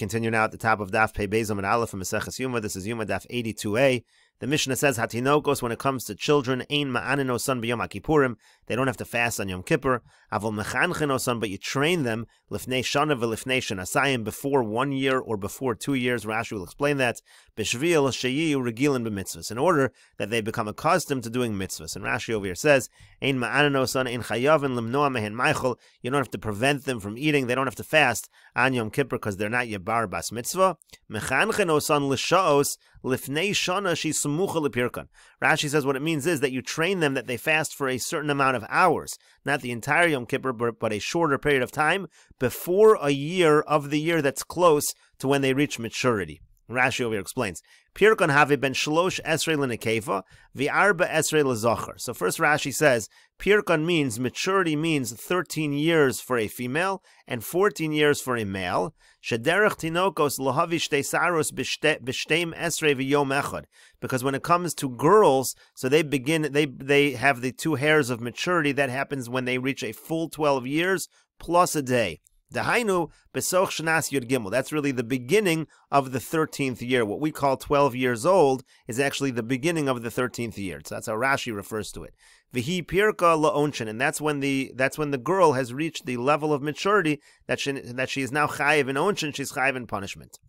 continue now at the top of Daf Pei Bezom and Aleph and Meseches Yoma. This is Yoma Daf 82a. The Mishnah says, Hatinokos, when it comes to children, Ein ma'anin osan b'yom HaKippurim, they don't have to fast on Yom Kippur. Avol mechanchen osan, but you train them, lifnei shana v'lifnei shanasayim, before 1 year or before 2 years. Rashi will explain that. B'shvil sheyiyu regilin b'mitzvahs, in order that they become accustomed to doing mitzvahs. And Rashi over here says, Ein ma'anin osan, ein chayavin limnoa mehen meichel, you don't have to prevent them from eating, they don't have to fast on Yom Kippur because they're not yabar bas mitzvah. Mechanchen osan l'sha'os, lifnei shana shi sumucha lepirkan. Rashi says what it means is that you train them that they fast for a certain amount of hours, not the entire Yom Kippur, but a shorter period of time before a year of the year that's close to when they reach maturity. Rashi over here explains, Pirkan have ben shlosh esrei l'nekeva, v'arba esrei l'zocher. So first Rashi says, Pirkan means, maturity means 13 years for a female and 14 years for a male. Shederech tinokos lohavi shtei saros b'shteim esrei v'yom echad. Because when it comes to girls, so they have the 2 hairs of maturity. That happens when they reach a full 12 years plus a day. Dahainu besoch shnas yud gimel. That's really the beginning of the 13th year. What we call 12 years old is actually the beginning of the 13th year. So that's how Rashi refers to it. Vihi pirka la'onshin, and that's when the girl has reached the level of maturity that she is now chayiv in onshin. She's chayiv in punishment.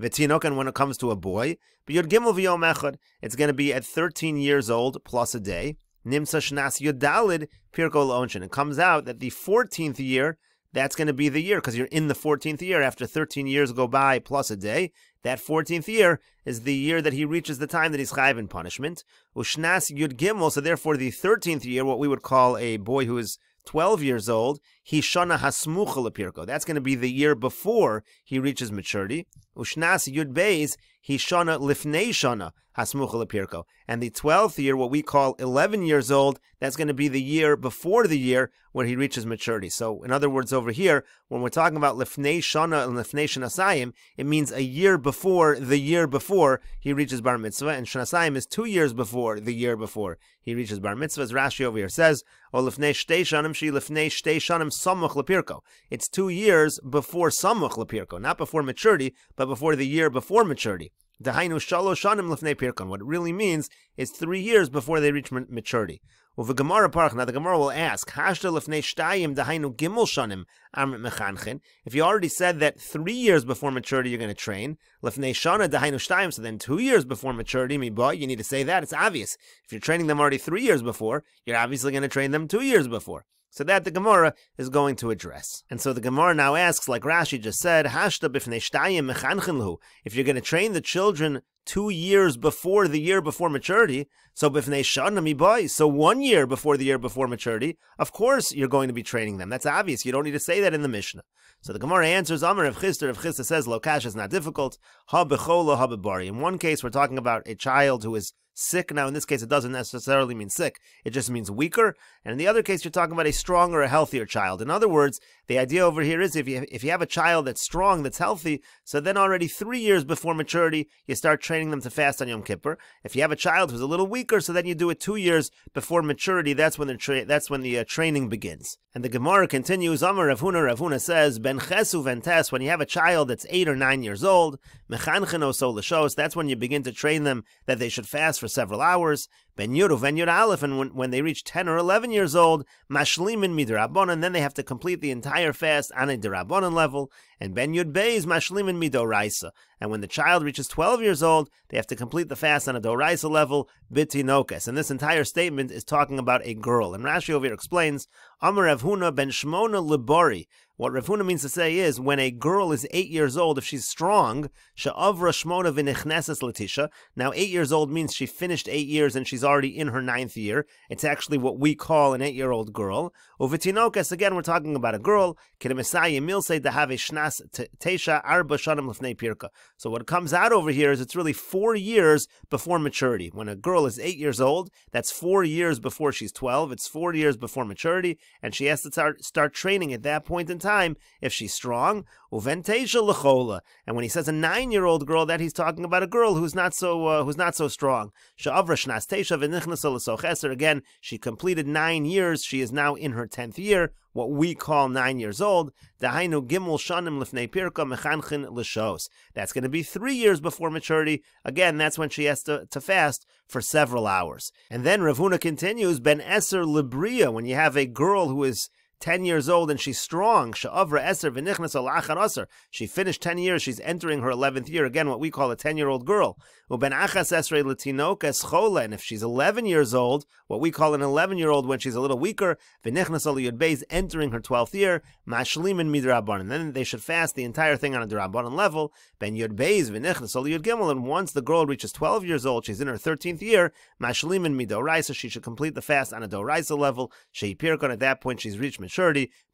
V'tinok, and when it comes to a boy, b'yud gimel v'yom echad, it's going to be at 13 years old plus a day. Nimsa shnas yud dalid pirka la'onshin. It comes out that the 14th year, that's going to be the year, because you're in the 14th year. After 13 years go by plus a day, that 14th year is the year that he reaches the time that he's chayiv in punishment. Ushnas yud gimel, so therefore the 13th year, what we would call a boy who is 12 years old, he shana hasmucha lepirko. That's going to be the year before he reaches maturity. Ushnas yud beis, he shana lifnei shana hasmucha lepirko. And the 12th year, what we call 11 years old, that's going to be the year before the year where he reaches maturity. So, in other words, over here, when we're talking about lifnei shana and lifnei shanasayim, it means a year before the year before he reaches bar mitzvah, and shanasayim is 2 years before the year before he reaches bar mitzvah. As Rashi over here says, o lifnei shtei shanim shi lifnei shtei shanim samuch lepirko. It's 2 years before samuch lepirko, not before maturity, but before the year before maturity. Dahainu shalosh shanim lifnei pirkon. What it really means is 3 years before they reach maturity. Uva Gemara parach. Now the Gemara will ask, Hashta lifnei shtayim dahainu gimel shanim amrit mechanchen. If you already said that 3 years before maturity you're going to train, lifnei shana dahainu shtayim, so then 2 years before maturity, miba, you need to say that. It's obvious. If you're training them already 3 years before, you're obviously going to train them 2 years before. So that the Gemara is going to address. And so the Gemara now asks, like Rashi just said, Hashta b'fnei shtayim mechanchen lahu. If you're going to train the children 2 years before the year before maturity, so b'fnei shana mibai, so 1 year before the year before maturity, of course you're going to be training them. That's obvious. You don't need to say that in the Mishnah. So the Gemara answers, Amar Rav Chisda says, Lokash is not difficult. Ha b'chola, ha b'bari. In one case, we're talking about a child who is sick. Now, in this case, it doesn't necessarily mean sick. It just means weaker. And in the other case, you're talking about a stronger, a healthier child. In other words, the idea over here is if you have a child that's strong, that's healthy, so then already 3 years before maturity, you start training them to fast on Yom Kippur. If you have a child who's a little weaker, so then you do it 2 years before maturity. That's when the training begins. And the Gemara continues, Amar Rav Huna says, Ben chesu ventes, when you have a child that's 8 or 9 years old, mechanchen oso l'shos, that's when you begin to train them that they should fast for several hours. Ben Yud Yud Aleph, and when they reach 10 or 11 years old, mashlimin midrabanan, then they have to complete the entire fast on a derabanan level. And Ben Yud Beis mashlimin midoraisa, and when the child reaches 12 years old, they have to complete the fast on a doraisa level, bitinokes. And this entire statement is talking about a girl. And Rashi over here explains, Amar Rav Huna ben Shmona libori. What Rav Huna means to say is, when a girl is 8 years old, if she's strong, she'avra shmona v'nichneses latisha. Now, 8 years old means she finished 8 years and she's already in her 9th year. It's actually what we call an 8-year-old girl. Uv'tinokes, again, we're talking about a girl. K'demisayim milsei dahave shnas teisha arba shanim lefnei pirka. So what comes out over here is it's really 4 years before maturity. When a girl is 8 years old, that's 4 years before she's 12. It's 4 years before maturity, and she has to start training at that point in time time if she's strong. Uven teisha lechola. And when he says a 9-year-old girl, that he's talking about a girl who's not so strong. She'avra shnas teisha v'nichnasa l'socheser. Again, she completed 9 years. She is now in her 10th year, what we call 9 years old. Dahainu gimel shanim lifnei pirka mechanchin l'shos. That's going to be 3 years before maturity. Again, that's when she has to fast for several hours. And then Rav Huna continues, ben eser libria, when you have a girl who is 10 years old and she's strong. She'avra eser v'nichnas al achar aser. She finished 10 years. She's entering her 11th year. Again, what we call a 10-year-old girl. Uben achas esrei l'tinok es chola. And if she's 11 years old, what we call an 11-year-old when she's a little weaker, v'nichnas al yud beis, entering her 12th year, mashlimin midrabanan. And then they should fast the entire thing on a drabanan level. Ben yud beis v'nichnas al yud gimel. And once the girl reaches 12 years old, she's in her 13th year, mashlimin midoraisa. She should complete the fast on a doraisa level. Sheipirkon. At that point, she's reached maturity.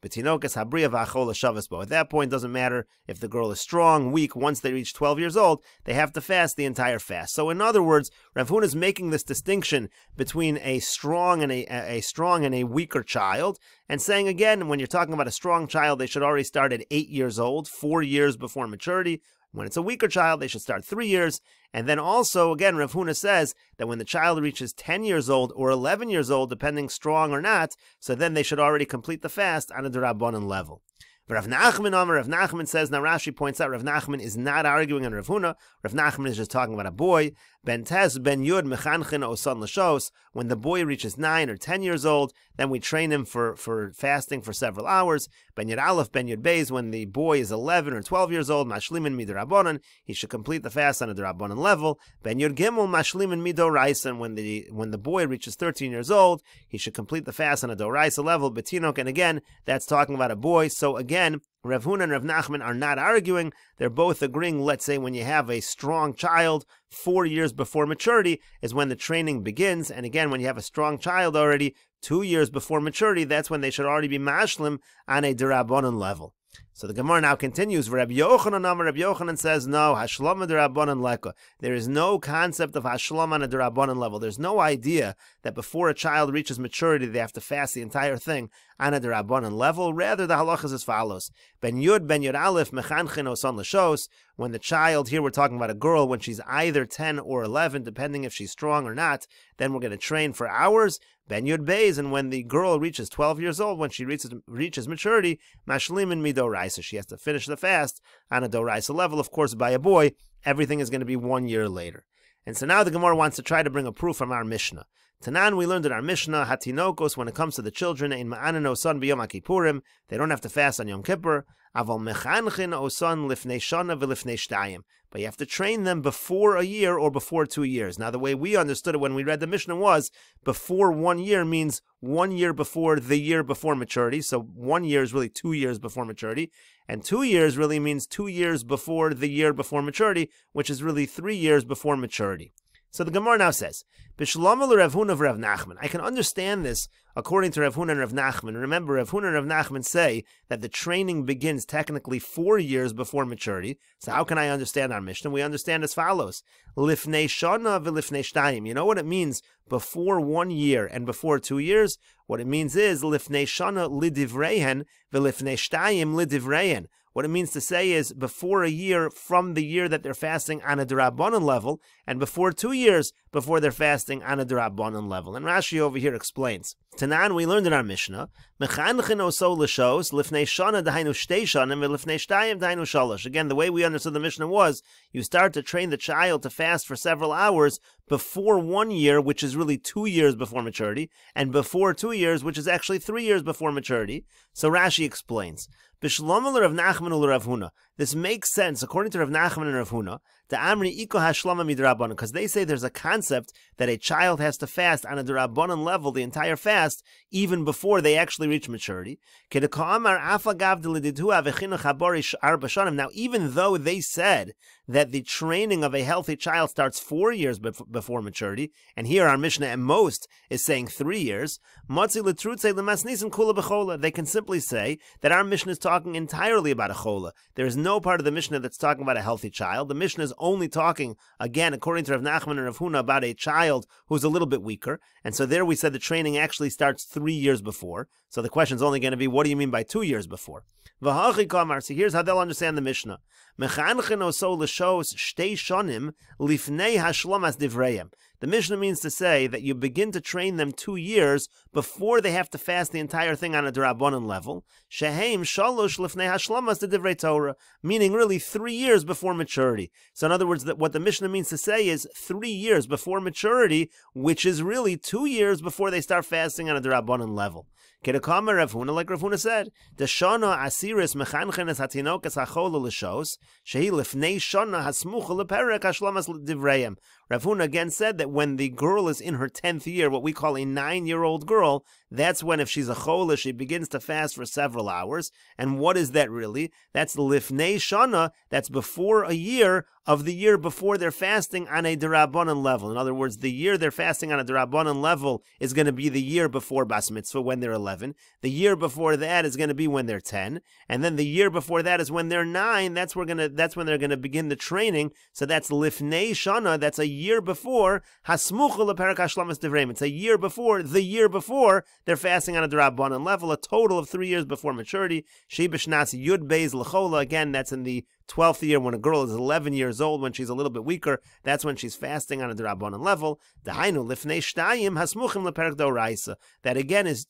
At that point, doesn't matter if the girl is strong, weak. Once they reach 12 years old, they have to fast the entire fast. So in other words, Rav Huna is making this distinction between a strong and a weaker child, and saying again, when you're talking about a strong child, they should already start at 8 years old, 4 years before maturity. When it's a weaker child, they should start 3 years. And then also, again, Rav Huna says that when the child reaches 10 years old or 11 years old, depending strong or not, so then they should already complete the fast on a D'Rabbanan level. Rav Nachman says, now Rashi points out, Rav Nachman is not arguing on Rav Huna. Rav Nachman is just talking about a boy. Ben Tez, Ben Yud, Mechanchin, Osan L'Shos. When the boy reaches 9 or 10 years old, then we train him for fasting for several hours. Ben Yud Aleph, Ben Yud Beis, when the boy is 11 or 12 years old, Mashlimin Midrabanan, he should complete the fast on a D'Rabbanan level. Ben Yud Gimel, Mashlimin Midoraisa, when the boy reaches 13 years old, he should complete the fast on a Doraisa level. Betinok, and again, that's talking about a boy. So again, Rav Huna and Rav Nachman are not arguing. They're both agreeing, let's say, when you have a strong child, 4 years before maturity is when the training begins. And again, when you have a strong child already, 2 years before maturity, that's when they should already be mashlim on a D'Rabbanan level. So the Gemara now continues. Rabbi Yochanan says, no, hashlama d'Rabbanan leka. There is no concept of hashlama on a d'Rabbanan level. There's no idea that before a child reaches maturity, they have to fast the entire thing on a d'Rabbanan level. Rather, the halacha is as follows. Ben Yud Aleph, Mechanchin Osan L'Shos. When the child, here we're talking about a girl, when she's either 10 or 11, depending if she's strong or not, then we're going to train for hours. Ben Yud Beis, and when the girl reaches 12 years old, when she reaches maturity, Mashlimin Midoraisa. She has to finish the fast on a Doraisa level. Of course, by a boy, everything is going to be 1 year later. And so now the Gemara wants to try to bring a proof from our Mishnah. Tanan, we learned in our Mishnah, Hatinokos, when it comes to the children, in Ma'anin Osan b'Yom Kippurim, they don't have to fast on Yom Kippur. Aval Mechanchin Osan lifnei shana v'lifnei shtayim. But you have to train them before a year or before 2 years. Now, the way we understood it when we read the Mishnah was, before 1 year means 1 year before the year before maturity. So 1 year is really 2 years before maturity. And 2 years really means 2 years before the year before maturity, which is really 3 years before maturity. So the Gemara now says, Bishlamel Rav Huna v'Rav Nachman. I can understand this according to Rav Huna and Rav Nachman. Remember, Rav Huna and Rav Nachman say that the training begins technically 4 years before maturity. So how can I understand our Mishnah? We understand as follows. Lifnei shana v'lifnei shtayim. You know what it means before 1 year and before 2 years? What it means is lifnei shana lidivrehen v'lifnei shtayim lidivrehen. What it means to say is before a year from the year that they're fasting on a D'Rabbanan level, and before 2 years before they're fasting on a D'Rabbanan level. And Rashi over here explains. Tanan, we learned in our Mishnah, Mechanchin oso l'shos, lifnei shana dahainu shtei shanim, v'lifnei shtayim dahainu shalosh. Again, the way we understood the Mishnah was, you start to train the child to fast for several hours before 1 year, which is really 2 years before maturity, and before 2 years, which is actually 3 years before maturity. So Rashi explains. Bishlamel Rav Nachman ul Rav Huna. This makes sense according to Rav Nachman and Rav Huna. The Amri iko hashlama midrabanan, because they say there's a concept that a child has to fast on a d'Rabbanan level the entire fast even before they actually reach maturity. Now, even though they said that the training of a healthy child starts 4 years before maturity, and here our Mishnah at most is saying 3 years, they can simply say that our Mishnah is talking entirely about a chola. There is no part of the Mishnah that's talking about a healthy child. The Mishnah is only talking, again, according to Rav Nachman and Rav Huna, about a child who's a little bit weaker. And so there we said the training actually starts 3 years before. So the question is only going to be, what do you mean by 2 years before? V'hachi kamar. So here's how they'll understand the Mishnah. Mechanchen oso l'shos shtei shonim lifnei hashlomas divrayim. The Mishnah means to say that you begin to train them 2 years before they have to fast the entire thing on a D'Rabbanan level. Sheheim shalosh lifnei hashlomas de divrei Torah, meaning really 3 years before maturity. So in other words, that what the Mishnah means to say is 3 years before maturity, which is really 2 years before they start fasting on a D'Rabbanan level. Kedekama Rav Huna, like Rav Huna said, the Shana Asiris Mechanchenes Hatinokas Hachola L'Shos, Shehi Lifnei Shana Hasmucha Leperek Hashlamas Divrayim. Rav Huna again said that when the girl is in her 10th year, what we call a 9-year-old girl, that's when, if she's a chola, she begins to fast for several hours. And what is that really? That's the Lifnei Shana, that's before a year of the year before they're fasting on a D'Rabbanan level. In other words, the year they're fasting on a D'Rabbanan level is going to be the year before Bas Mitzvah, when they're 11. The year before that is going to be when they're 10. And then the year before that is when they're 9. That's when they're going to begin the training. So that's Lifnei Shana, that's a year before Hasmucha Leperek Hashlamas Divrayim. It's a year before, the year before they're fasting on a D'Rabbanan level, a total of 3 years before maturity. She B'Shnas Yud Beis L'Chola, again, that's in the 12th year, when a girl is 11 years old, when she's a little bit weaker, that's when she's fasting on a D'Rabbanan level. Dahainu Lifnei Shtayim Hasmuchim Leperek D'Oraisa. That again is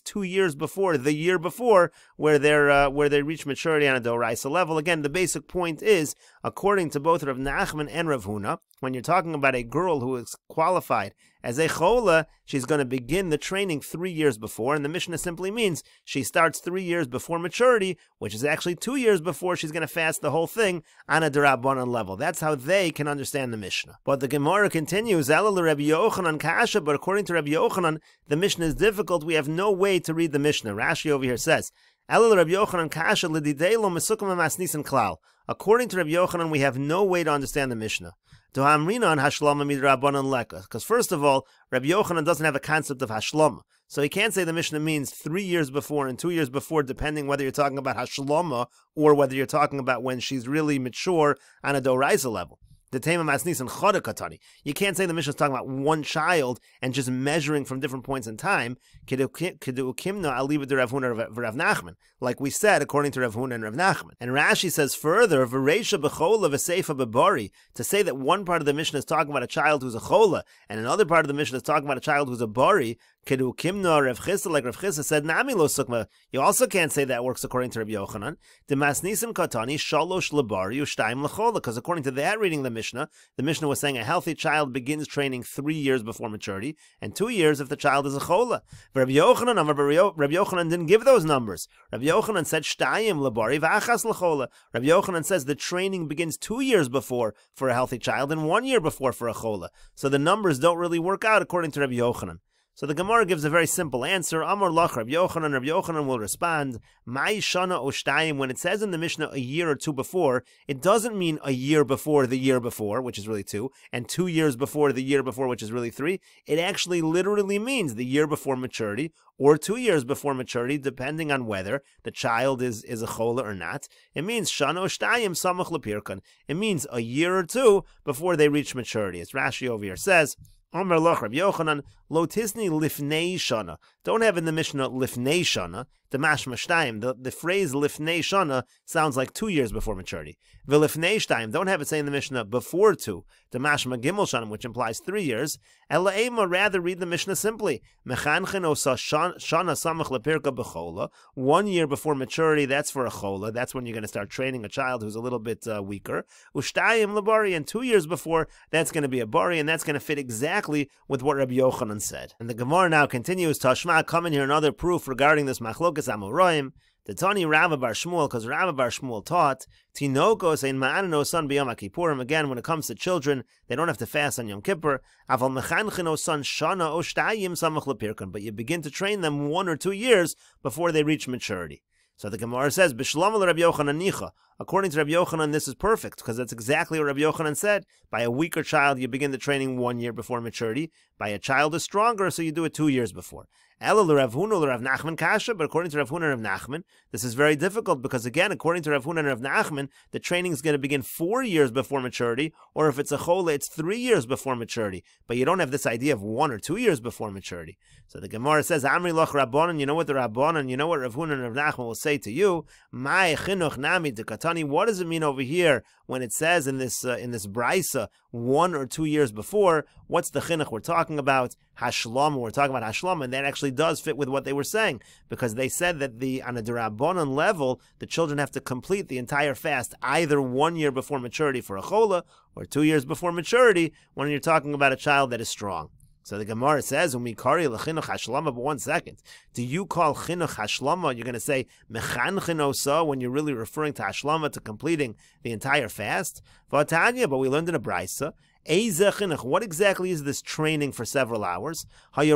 2 years before, the year before, where they reach maturity on a D'Oraisa level. Again, the basic point is, according to both Rav Nachman and Rav Huna, when you're talking about a girl who is qualified as a chola, she's going to begin the training 3 years before, and the Mishnah simply means she starts 3 years before maturity, which is actually 2 years before she's going to fast the whole thing on a D'Rabbanan level. That's how they can understand the Mishnah. But the Gemara continues, Elul Rabbi Yochanan Kasha, but according to Rabbi Yochanan, the Mishnah is difficult. We have no way to read the Mishnah. Rashi over here says, Elul Rabbi Yochanan Kasha l'didei lo mesukam masnisin klal. According to Rabbi Yochanan, we have no way to understand the Mishnah. Because first of all, Rabbi Yochanan doesn't have a concept of hashlama. So he can't say the Mishnah means 3 years before and 2 years before, depending whether you're talking about hashlama or whether you're talking about when she's really mature on a D'Oraisa level. The Tema Masnis and Choda Katani. You can't say the Mishnah is talking about one child and just measuring from different points in time. Like we said, according to Rav Huna and Rav Nachman. And Rashi says further, V'reisha b'chola v'seifa b'bari, to say that one part of the Mishnah is talking about a child who's a chola, and another part of the Mishnah is talking about a child who's a bari. Like Rav Chisa said, Nami lo sukma. You also can't say that works according to Rabbi Yochanan. Demasnisim katani shalosh lebari u'shtayim lechola. Because according to that reading the Mishnah was saying a healthy child begins training 3 years before maturity, and 2 years if the child is a chola. Rabbi Yochanan didn't give those numbers. Rabbi Yochanan said shtayim lebari v'achas lechola. Rabbi Yochanan says the training begins 2 years before for a healthy child and 1 year before for a chola. So the numbers don't really work out according to Rabbi Yochanan. So the Gemara gives a very simple answer. Amar lach Rabbi Yochanan will respond, Mai shana oshtayim. When it says in the Mishnah a year or two before, it doesn't mean a year before the year before, which is really 2, and 2 years before the year before, which is really 3. It actually literally means the year before maturity, or 2 years before maturity, depending on whether the child is a chola or not. It means shana oshtayim samach lepirkan. It means a year or 2 before they reach maturity. As Rashi over here says, Omer loch Rabbi Yochanan, lo tisni lifnei shana. Don't have in the Mishnah lifnei shana, the mashma shtayim. The phrase lifnei shana sounds like 2 years before maturity. V'lifnei shtayim, don't have it say in the Mishnah before 2, the mashma gimel shana, which implies 3 years. Ela ema, rather read the Mishnah simply. Mechanchen osa shana samach lepirka b'chola. 1 year before maturity, that's for a chola. That's when you're going to start training a child who's a little bit weaker. Ushtayim lebari, and 2 years before, that's going to be a bari, and that's going to fit exactly with what Rabbi Yochanan said. And the Gemara now continues, Tashma, come in here another proof regarding this machlokas amoraim. The Tani Rava Bar Shmuel, because Rava Bar Shmuel taught, Tinokos ein ma'anino son b'Yom Kippurim. Again, when it comes to children, they don't have to fast on Yom Kippur. Aval mechanchino son shana o shtayim samach lepirkan. But you begin to train them 1 or 2 years before they reach maturity. So the Gemara says, B'shlam Rabbi Yochanan nicha. According to Rabbi Yochanan, this is perfect, because that's exactly what Rabbi Yochanan said. By a weaker child, you begin the training 1 year before maturity. By a child is stronger, so you do it 2 years before. Ela l'Rav Huna l'Rav Nachman kasha, but according to Rav Huna and Rav Nachman, this is very difficult, because again, according to Rav Huna and Rav Nachman, the training is going to begin 4 years before maturity, or if it's a chola, it's 3 years before maturity. But you don't have this idea of 1 or 2 years before maturity. So the Gemara says, Amri loch Rabbanan, you know what the Rabbanan, you know what Rav Huna and Rav Nachman will say to you, Mai chinuch nami dekatani, what does it mean over here when it says in this brisa 1 or 2 years before? What's the chinuch we're talking about? Hashlama, we're talking about Hashlama, and that actually does fit with what they were saying, because they said that on a D'Rabbanan level, the children have to complete the entire fast either 1 year before maturity for a chola, or 2 years before maturity when you're talking about a child that is strong. So the Gemara says, "Umikari lechinuch hashlama." But 1 second, do you call chinuch hashlama? You're going to say mechanchen osa when you're really referring to hashlama, to completing the entire fast. V'atanya, but we learned in a brisa. What exactly is this training for several hours? So the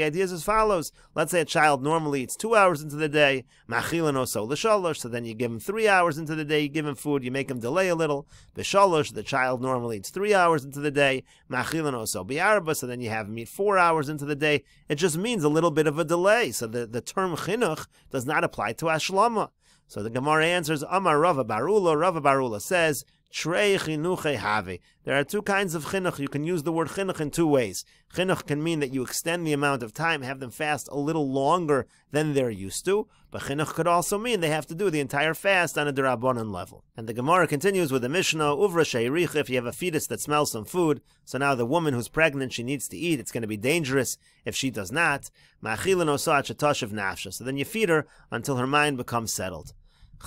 idea is as follows. Let's say a child normally eats 2 hours into the day. So then you give him 3 hours into the day, you give him food, you make him delay a little. The child normally eats 3 hours into the day. So then you have him eat 4 hours into the day. It just means a little bit of a delay. So the term chinuch does not apply to Ashlama. So the Gemara answers, Amar Rava Barula. Rava Barula says, Trei chinuche have. There are 2 kinds of chinuch. You can use the word chinuch in 2 ways. Chinuch can mean that you extend the amount of time, have them fast a little longer than they're used to. But chinuch could also mean they have to do the entire fast on a D'Rabbanan level. And the Gemara continues with the Mishnah, Uvra she'irich, if you have a fetus that smells some food, so now the woman who's pregnant, she needs to eat, it's going to be dangerous if she does not. Ma'achilin osa chetoshev nafsha. So then you feed her until her mind becomes settled.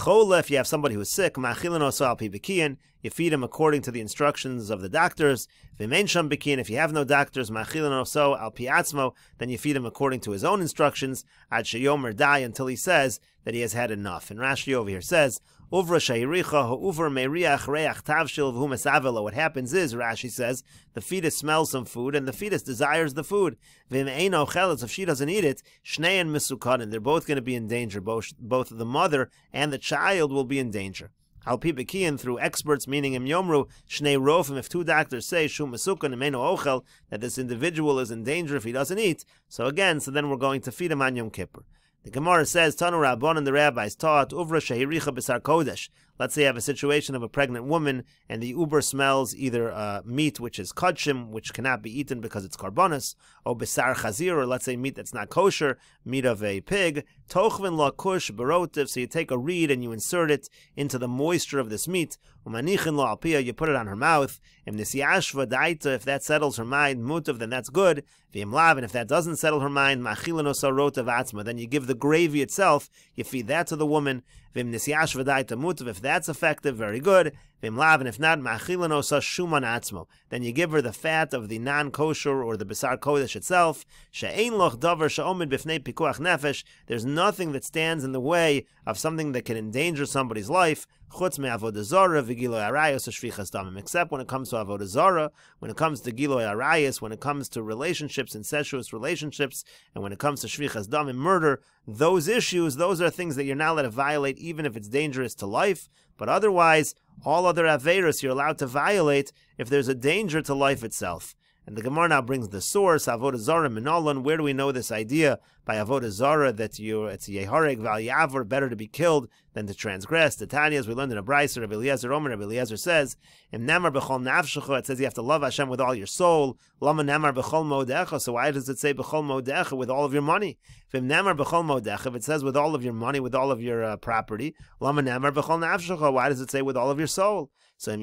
Chola, if you have somebody who's sick, ma'achilin osa al pi bekiyin, you feed him according to the instructions of the doctors. V'mein sham bekiyin, if you have no doctors, ma'achilin osa al pi atzmo, then you feed him according to his own instructions, ad sheyomer die, until he says that he has had enough. And Rashi over here says, Uvra shayricha ha'uvra meiriach reach tavshil v'hu mesavelo. What happens is, Rashi says, the fetus smells some food, and the fetus desires the food. V'im eino cheletz, if she doesn't eat it, shnein misukanin, they're both going to be in danger. Both the mother and the child will be in danger. Al pi bekiyin, through experts, meaning im yomru, shnei rofim, if 2 doctors say, shu mesukan imeno ochel, that this individual is in danger if he doesn't eat, so then we're going to feed him on Yom Kippur. The Gemara says, Tanu Rabban, and the rabbis taught, Uvra shehiricha b'sar kodesh. Let's say you have a situation of a pregnant woman, and the uber smells either meat which is kodshim, which cannot be eaten because it's karbonis, or b'sar chazir, or let's say meat that's not kosher, meat of a pig. Tochvin la kush barotiv, so you take a reed and you insert it into the moisture of this meat. Umanichin la alpia, you put it on her mouth. Im nisyashva daita, if that settles her mind, mutav, then that's good. V'im lav, and if that doesn't settle her mind, ma'achilin osa rotav atzma, then you give the gravy itself, you feed that to the woman. V'im nisyashva daita mutav, if that's effective, very good. V'im lav, and if not, ma'achilin osa shuman atzmo, then you give her the fat of the non-kosher or the B'sar Kodesh itself. She'ein loch davar she'omid b'fnei pikuach nefesh, there's nothing that stands in the way of something that can endanger somebodah life, chutz me'avodah zara v'giloi arayos u'shvichas damim, except when it comes to avodah zara, when it comes to giloi arayos, when it comes to relationships, incestuous relationships, and when it comes to shvichas damim, murder, those issues, those are things that you're not allowed to violate even if it's dangerous to life, but otherwise, all other averos you're allowed to violate if there's a danger to life itself. And the Gemara now brings the source, Avodah Zarah Minolan. Where do we know this idea by Avodah Zarah that it's Yehareg Val Yavor, better to be killed than to transgress? The Tanya, as we learned in a Brisa, Rabbi Eliezer Omer, Rabbi Eliezer says, Im Namar B'chol Nafshecha, it says you have to love Hashem with all your soul. Lama Namar B'chol Modecha, so why does it say B'chol Modecha, with all of your money? If Im Namar B'chol Modecha, if it says with all of your money, with all of your property, Lama Namar B'chol Nafshecha, why does it say with all of your soul? So the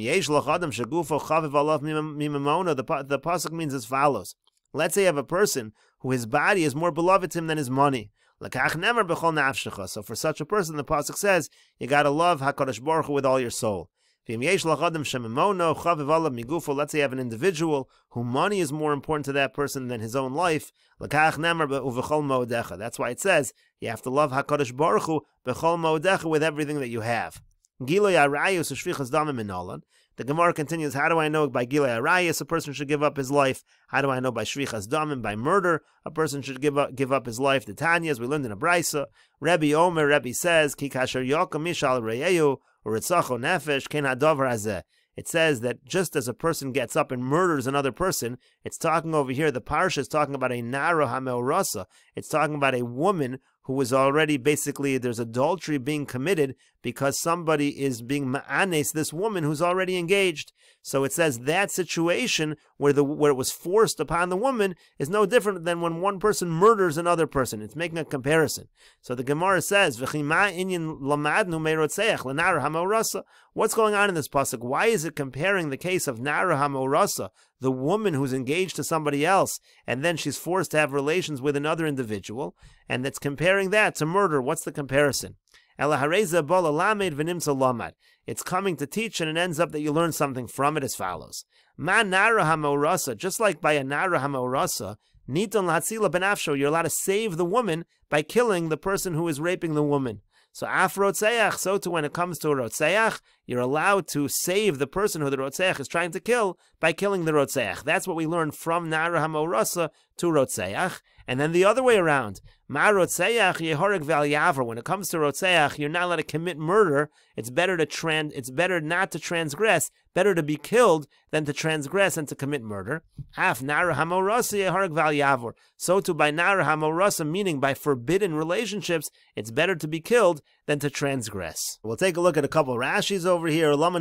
pasuk means as follows. Let's say you have a person who his body is more beloved to him than his money. So for such a person, the pasuk says, you got to love HaKadosh Baruch Hu with all your soul. Let's say you have an individual whose money is more important to that person than his own life. That's why it says, you have to love HaKadosh Baruch Hu with everything that you have. Giloy arayos u'shvichas damim minolan. The Gemara continues, how do I know by Giloy arayos a person should give up his life? How do I know by shvichas damim, by murder, a person should give up his life? The Tanya, as we learned in a Brisa, Rebbe says, Ki kasher yokem mishal reyehu u'ritzacho nefesh ken hadavar hazeh. It says that just as a person gets up and murders another person, it's talking over here, the parsha is talking about a nara hameorasa. It's talking about a woman who was already, basically, there's adultery being committed because somebody is being ma'anes, this woman who's already engaged. So it says that situation where it was forced upon the woman is no different than when one person murders another person. It's making a comparison. So the Gemara says, what's going on in this pasuk? Why is it comparing the case of Nara HaMorasa, the woman who's engaged to somebody else, and then she's forced to have relations with another individual, and that's comparing that to murder? What's the comparison? It's coming to teach, and it ends up that you learn something from it as follows. Ma Nara HaMorasa, just like by a Nara HaMorasa, Niton Latzila Benafsho, you're allowed to save the woman by killing the person who is raping the woman. So af rotzeach, so too when it comes to a rotzeach, you're allowed to save the person who the rotzeach is trying to kill by killing the rotzeach. That's what we learn from Nara HaMorasa to rotzeach. And then the other way around, ma rotzeach yehorig val yaver. When it comes to rotzeach, you're not allowed to commit murder. It's better not to transgress, better to be killed than to transgress and to commit murder. Af Nara HaMorasa yehorig val yaver. So too by Nara HaMorasa, meaning by forbidden relationships, it's better to be killed than to transgress. We'll take a look at a couple of Rashis over here. What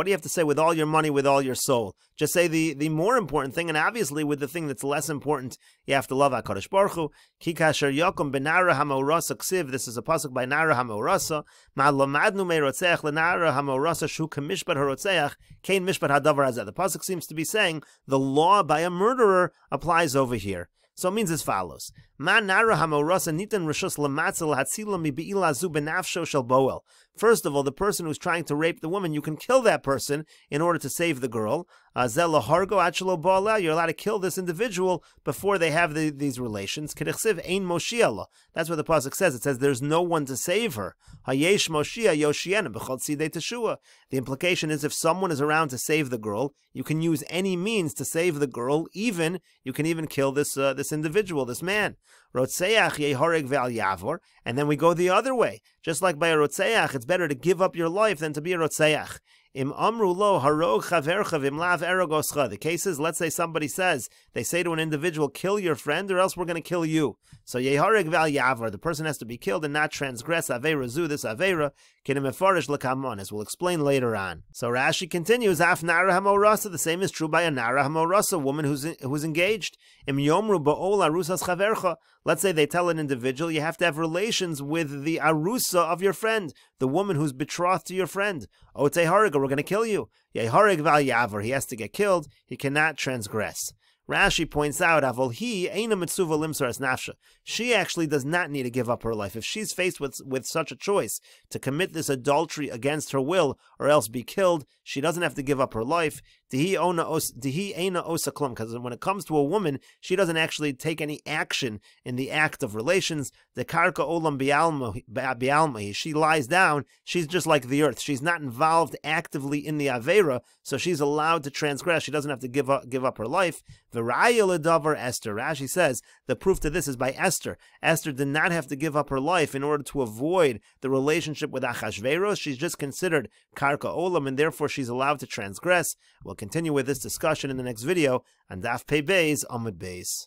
do you have to say with all your money, with all your soul? Just say the more important thing, and obviously with the thing that's less important, you have to love HaKadosh Baruch Hu. Ki kasher yokum benara hamorasa ksiv. This is a pasuk by Nara hamorasa. Ma lamadnu meirotzeach lenara hamorasa shu kamishpat harotzeach kein mishpat hadavar hazeh. The pasuk seems to be saying the law by a murderer applies over here. So it means as follows. First of all, the person who's trying to rape the woman, you can kill that person in order to save the girl. You're allowed to kill this individual before they have these relations. That's what the pasuk says. It says there's no one to save her. The implication is if someone is around to save the girl, you can use any means to save the girl. You can even kill this individual, this man. Rotzeach yehorig ve'al yavor, and then we go the other way. Just like by a rotzeach, it's better to give up your life than to be a rotzeach. Im amru lo harog chavercha v'imlav erogoscha. The case is, let's say somebody says, they say to an individual, kill your friend or else we're going to kill you. So yehorig ve'al yavor, the person has to be killed and not transgress aveira zu, this aveira, kinemefarish lekamon, as we'll explain later on. So Rashi continues, af nara hamorasa, the same is true by a nara hamorasa, woman who's engaged. Im yomru ba'ol arusas chavercha. Let's say they tell an individual, you have to have relations with the arusa of your friend, the woman who's betrothed to your friend. O tehariga, we're going to kill you. Yeharig val yavar, he has to get killed, he cannot transgress. Rashi points out, Avolhi eina mitzuva limsaras nafsha. She actually does not need to give up her life. If she's faced with such a choice to commit this adultery against her will or else be killed, she doesn't have to give up her life. Dihi eina osa klum, because when it comes to a woman, she doesn't actually take any action in the act of relations. The karka olam bialma, she lies down, she's just like the earth. She's not involved actively in the avera, so she's allowed to transgress. She doesn't have to give up her life. V'raya ledavar Esther. Rashi says the proof to this is by Esther. Esther did not have to give up her life in order to avoid the relationship with Achashverosh. She's just considered karka olam, and therefore she's allowed to transgress. We'll continue with this discussion in the next video on Daf Pei Beis Amud Beis.